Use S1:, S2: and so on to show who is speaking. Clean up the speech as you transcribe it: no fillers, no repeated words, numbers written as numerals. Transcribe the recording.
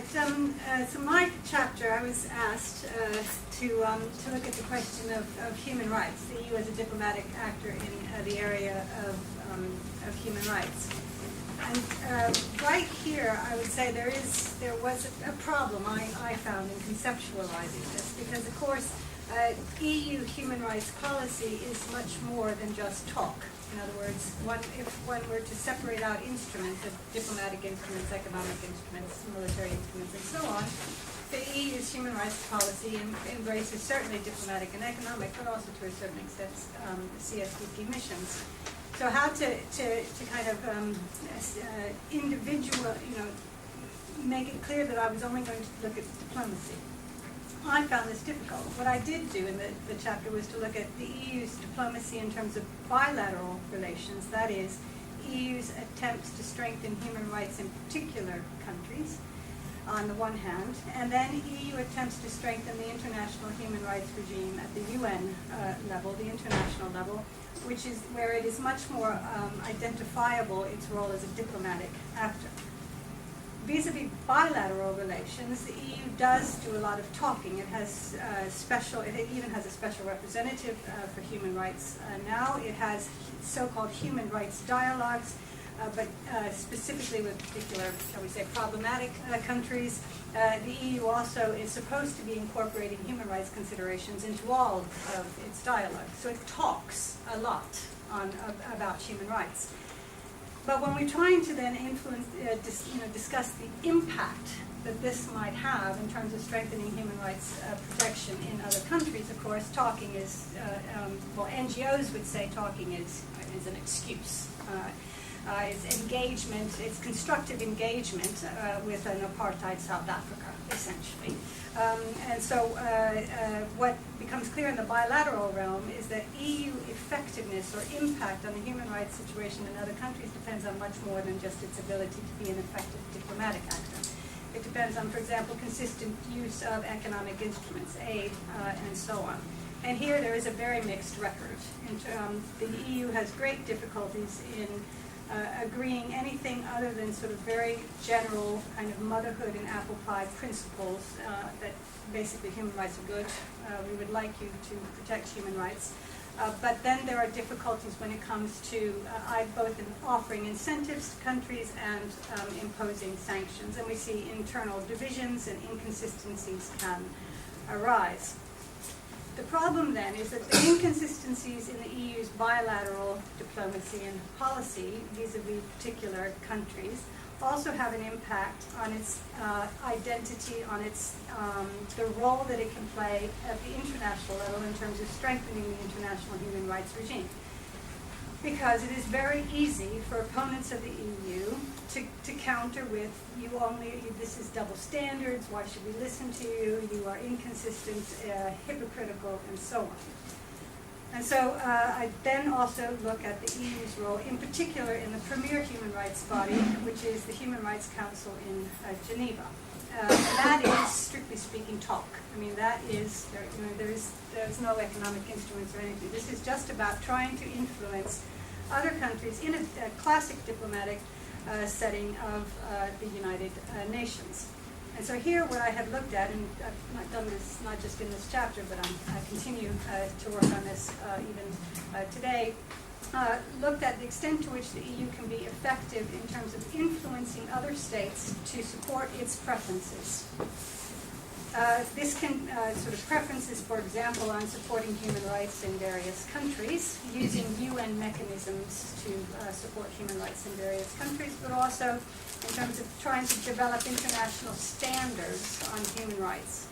S1: So my chapter, I was asked to look at the question of human rights, the EU as a diplomatic actor in the area of human rights. And right here, I would say there was a problem I found in conceptualizing this, because of course EU human rights policy is much more than just talk. In other words, if one were to separate out instruments, diplomatic instruments, economic instruments, military instruments, and so on, the EU's human rights policy embraces certainly diplomatic and economic, but also to a certain extent CSDP missions. So how to kind of make it clear that I was only going to look at diplomacy. I found this difficult. What I did do in the chapter was to look at the EU's diplomacy in terms of bilateral relations, that is, EU's attempts to strengthen human rights in particular countries, on the one hand, and then EU attempts to strengthen the international human rights regime at the UN level, the international level, which is where it is much more identifiable its role as a diplomatic actor. Vis-a-vis bilateral relations, the EU does do a lot of talking. It has it even has a special representative for human rights now. It has so-called human rights dialogues, but specifically with particular, shall we say, problematic countries. The EU also is supposed to be incorporating human rights considerations into all of its dialogues. So it talks a lot about human rights. But when we're trying to then discuss the impact that this might have in terms of strengthening human rights protection in other countries, of course, talking is, NGOs would say talking is an excuse. It's engagement, it's constructive engagement with an apartheid South Africa, essentially. And so what becomes clear in the bilateral realm is that EU effectiveness or impact on the human rights situation in other countries depends on much more than just its ability to be an effective diplomatic actor. It depends on, for example, consistent use of economic instruments, aid, and so on. And here there is a very mixed record. The EU has great difficulties in agreeing anything other than sort of very general kind of motherhood and apple pie principles that basically human rights are good. We would like you to protect human rights. But then there are difficulties when it comes to both in offering incentives to countries and imposing sanctions. And we see internal divisions and inconsistencies can arise. The problem then is that the inconsistencies in the EU's bilateral diplomacy and policy vis-a-vis particular countries also have an impact on its identity, on its the role that it can play at the international level in terms of strengthening the international human rights regime. Because it is very easy for opponents of the EU to counter with, this is double standards, why should we listen to you, you are inconsistent, hypocritical, and so on. And so I then also look at the EU's role, in particular in the premier human rights body, which is the Human Rights Council in Geneva. That is, strictly speaking, talk. I mean, that is, there's no economic instruments or anything. This is just about trying to influence other countries in a classic diplomatic setting of the United Nations. And so here what I have looked at, and I've not done this not just in this chapter, but I continue to work on this even today, looked at the extent to which the EU can be effective in terms of influencing other states to support its preferences. This can sort of preferences, for example, on supporting human rights in various countries, using UN mechanisms to support human rights in various countries, but also in terms of trying to develop international standards on human rights